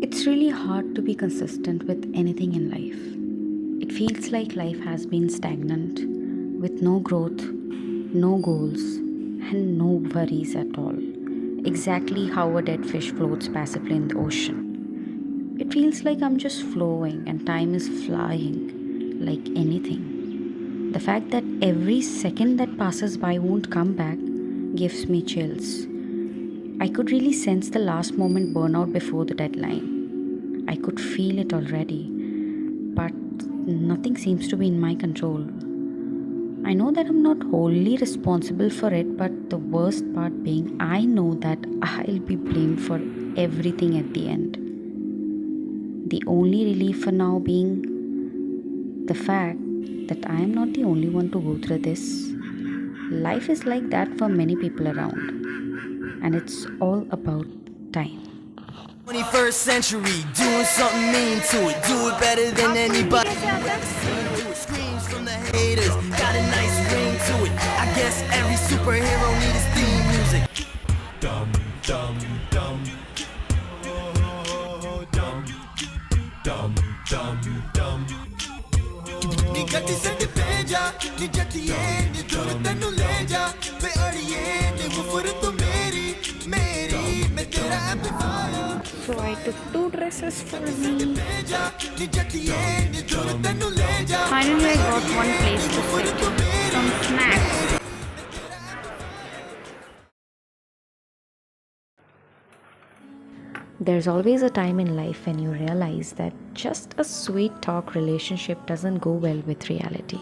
It's really hard to be consistent with anything in life. It feels like life has been stagnant, with no growth, no goals, and no worries at all. Exactly how a dead fish floats passively in the ocean. It feels like I'm just flowing and time is flying like anything. The fact that every second that passes by won't come back gives me chills. I could really sense the last moment burnout before the deadline. I could feel it already, but nothing seems to be in my control. I know that I'm not wholly responsible for it, but the worst part being, I know that I'll be blamed for everything at the end. The only relief for now being the fact that I am not the only one to go through this. Life is like that for many people around, and it's all about time. 21st century, doing something mean to it. Do it better than anybody. Screams from the haters, got a nice ring to it. I guess every superhero need his theme music. Dum dum dum. Oh, dum dum dum dum. Ni gatti se di peja, ni jattiye, ni dur tenu leja. Be ariye, ni mufurtu meri, me tera amplifier. So I took two dresses for me. Finally I got one place to sit. Some snacks. There's always a time in life when you realize that just a sweet talk relationship doesn't go well with reality.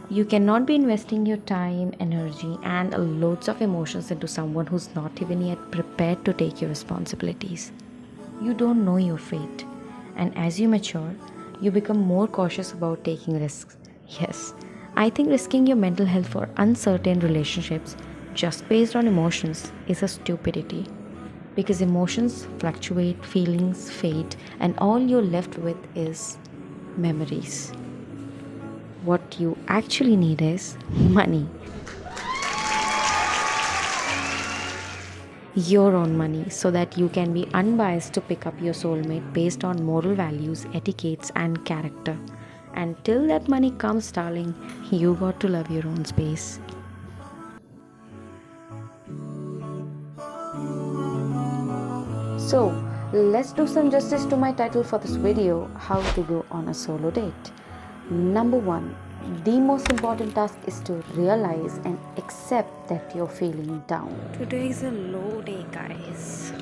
You cannot be investing your time, energy, and loads of emotions into someone who's not even yet prepared to take your responsibilities. You don't know your fate, and as you mature, you become more cautious about taking risks. Yes, I think risking your mental health for uncertain relationships just based on emotions is a stupidity. Because emotions fluctuate, feelings fade, and all you're left with is memories. What you actually need is money. Your own money, so that you can be unbiased to pick up your soulmate based on moral values, etiquettes, and character. And till that money comes, darling, you got to love your own space. So, let's do some justice to my title for this video, How to Go on a Solo Date. Number 1. The most important task is to realize and accept that you're feeling down. Today is a low day, guys.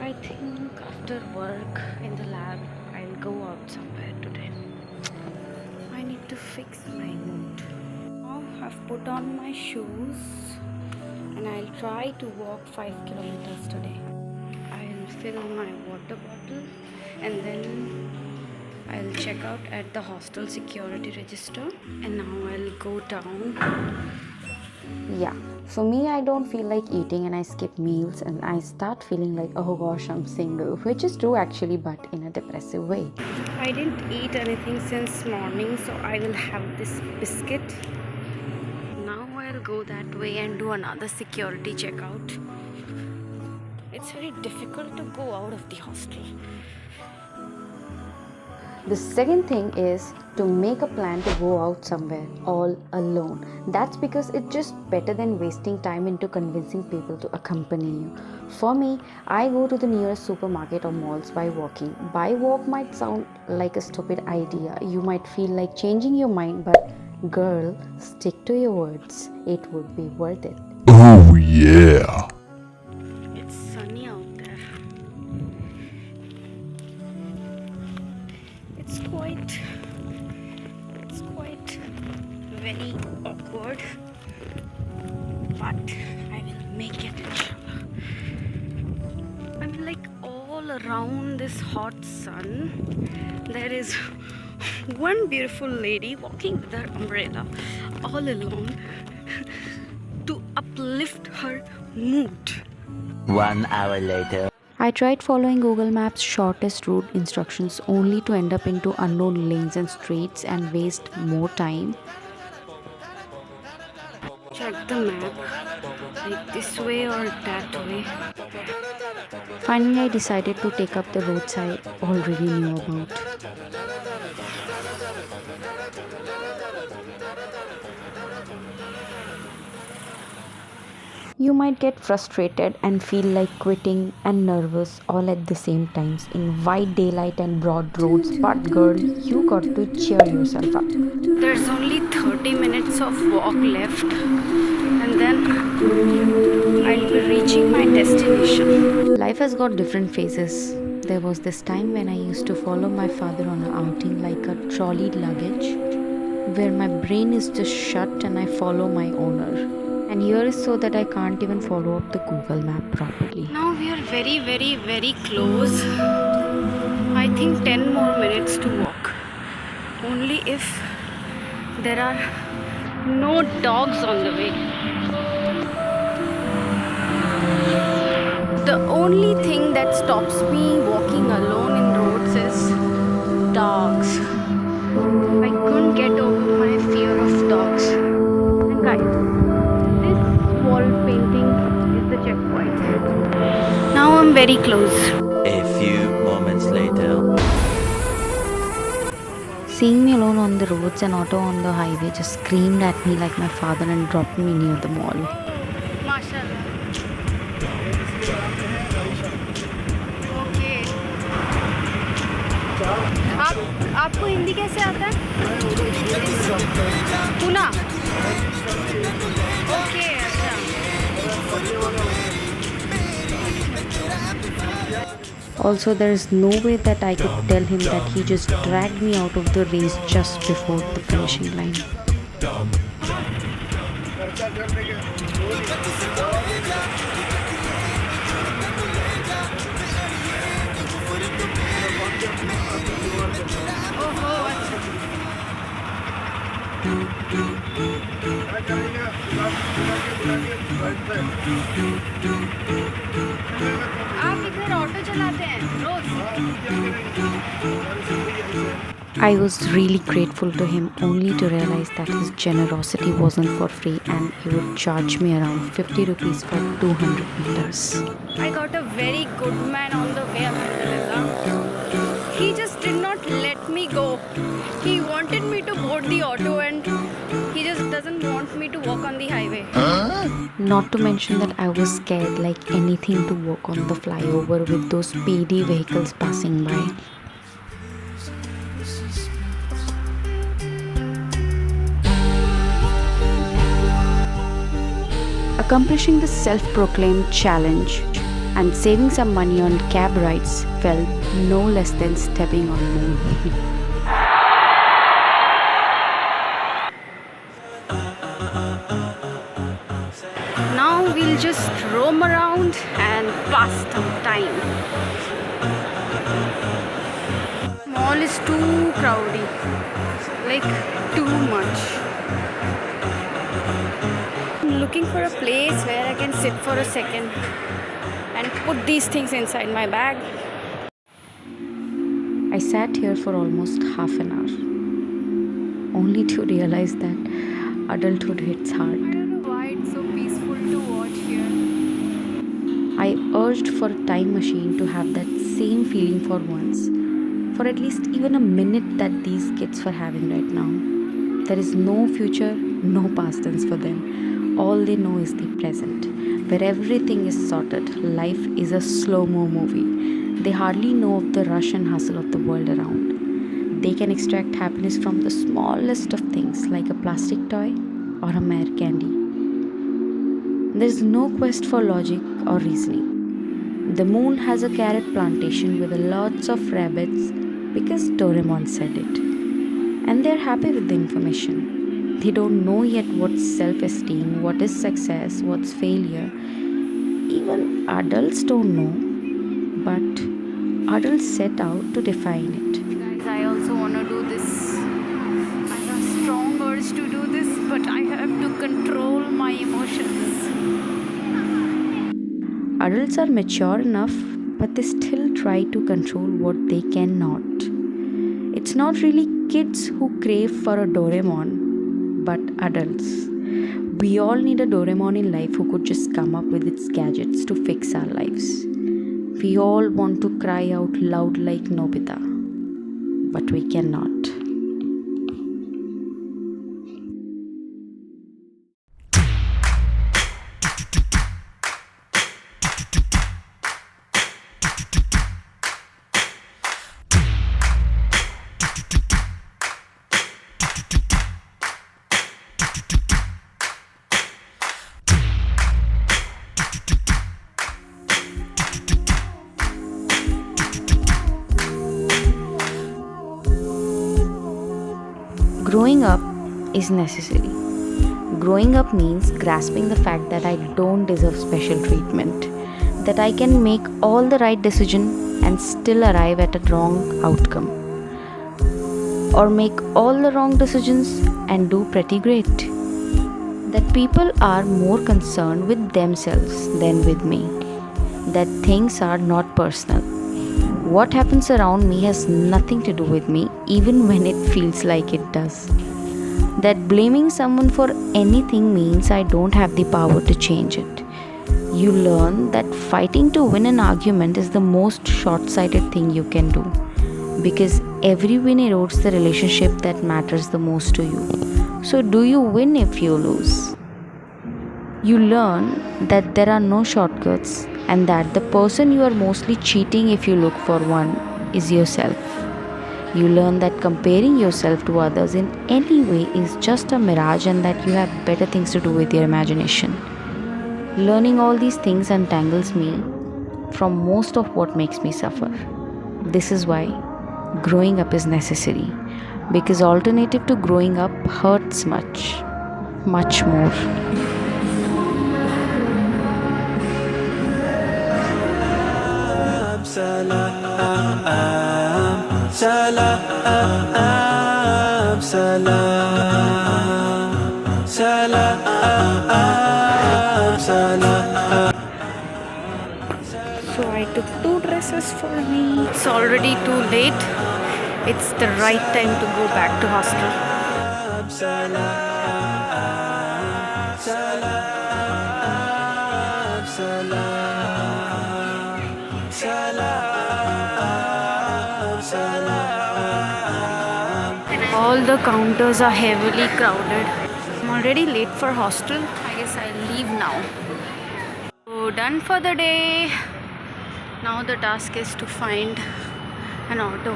I think after work in the lab, I'll go out somewhere today. I need to fix my mood. Now I've put on my shoes and I'll try to walk 5 kilometers today. I'll fill my water bottle and then I'll check out at the hostel security register and now I'll go down. Yeah, for me, I don't feel like eating and I skip meals and I start feeling like, oh gosh, I'm single, which is true actually, but in a depressive way. I didn't eat anything since morning, so I will have this biscuit. Now I'll go that way and do another security checkout. It's very difficult to go out of the hostel. The second thing is to make a plan to go out somewhere all alone. That's because it's just better than wasting time into convincing people to accompany you. For me, I go to the nearest supermarket or malls by walking. By walk might sound like a stupid idea. You might feel like changing your mind, but girl, stick to your words. It would be worth it. Oh yeah. It's sunny out there. It's quite very awkward, but I will make it, inshallah. I mean, like, all around this hot sun, there is one beautiful lady walking with her umbrella all alone to uplift her mood. 1 hour later. I tried following Google Maps' shortest route instructions only to end up into unknown lanes and streets and waste more time. Check the map, like this way or that way. Finally, I decided to take up the roads I already knew about. You might get frustrated and feel like quitting and nervous all at the same times in white daylight and broad roads, but girl, you got to cheer yourself up. There's only 30 minutes of walk left, and then I'll be reaching my destination. Life has got different phases. There was this time when I used to follow my father on an outing like a trolleyed luggage, where my brain is just shut and I follow my owner. And here is so that I can't even follow up the Google map properly. Now we are very, very, very close. I think 10 more minutes to walk. Only if there are no dogs on the way. The only thing that stops me walking alone in roads is dogs. I couldn't get over my fear of dogs. And guys, this wall painting is the checkpoint. Now I'm very close. A few moments later. Seeing me alone on the roads and auto on the highway just screamed at me like my father and dropped me near the mall. Mashallah. Okay. आपको हिंदी कैसे आता है? पुना? Okay, अच्छा. Also, there is no way that I could tell him that he just dragged me out of the race just before the finishing line. I was really grateful to him, only to realize that his generosity wasn't for free and he would charge me around 50 rupees for 200 meters. I got a very good man on the way, Alhamdulillah. He just did not let me go. He wanted me to board the auto and he just doesn't want me to walk on the highway. Not to mention that I was scared like anything to walk on the flyover with those speedy vehicles passing by. Accomplishing the self-proclaimed challenge and saving some money on cab rides felt no less than stepping on moon. Now we'll just roam around and pass some time. Mall is too crowded, like too much. I'm looking for a place where I can sit for a second and put these things inside my bag. I sat here for almost half an hour, only to realize that adulthood hits hard. I don't know why it's so peaceful to watch here. I urged for a time machine to have that same feeling for once, for at least even a minute that these kids were having right now. There is no future, no past tense for them. All they know is the present, where everything is sorted. Life is a slow-mo movie. They hardly know of the rush and hustle of the world around. They can extract happiness from the smallest of things, like a plastic toy or a mere candy. There is no quest for logic or reasoning. The moon has a carrot plantation with lots of rabbits because Doraemon said it. And they are happy with the information. They don't know yet what's self-esteem, what is success, what's failure. Even adults don't know, but adults set out to define it. Guys, I also want to do this. I have a strong urge to do this, but I have to control my emotions. Adults are mature enough, but they still try to control what they cannot. It's not really kids who crave for a Doraemon, but adults. We all need a Doraemon in life who could just come up with its gadgets to fix our lives. We all want to cry out loud like Nobita, but we cannot. Growing up is necessary. Growing up means grasping the fact that I don't deserve special treatment, that I can make all the right decision and still arrive at a wrong outcome, or make all the wrong decisions and do pretty great. That people are more concerned with themselves than with me, that things are not personal. What happens around me has nothing to do with me, even when it feels like it does. That blaming someone for anything means I don't have the power to change it. You learn that fighting to win an argument is the most short sighted thing you can do, because every win erodes the relationship that matters the most to you. So, do you win if you lose? You learn that there are no shortcuts and that the person you are mostly cheating, if you look for one, is yourself. You learn that comparing yourself to others in any way is just a mirage and that you have better things to do with your imagination. Learning all these things untangles me from most of what makes me suffer. This is why growing up is necessary, because alternative to growing up hurts much, much more. So I took 2 dresses for me. It's already too late. It's the right time to go back to hostel. All the counters are heavily crowded. I'm already late for hostel. I guess I'll leave now. So done for the day. Now the task is to find an auto.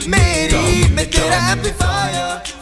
Meri, मैं तेरा amplifier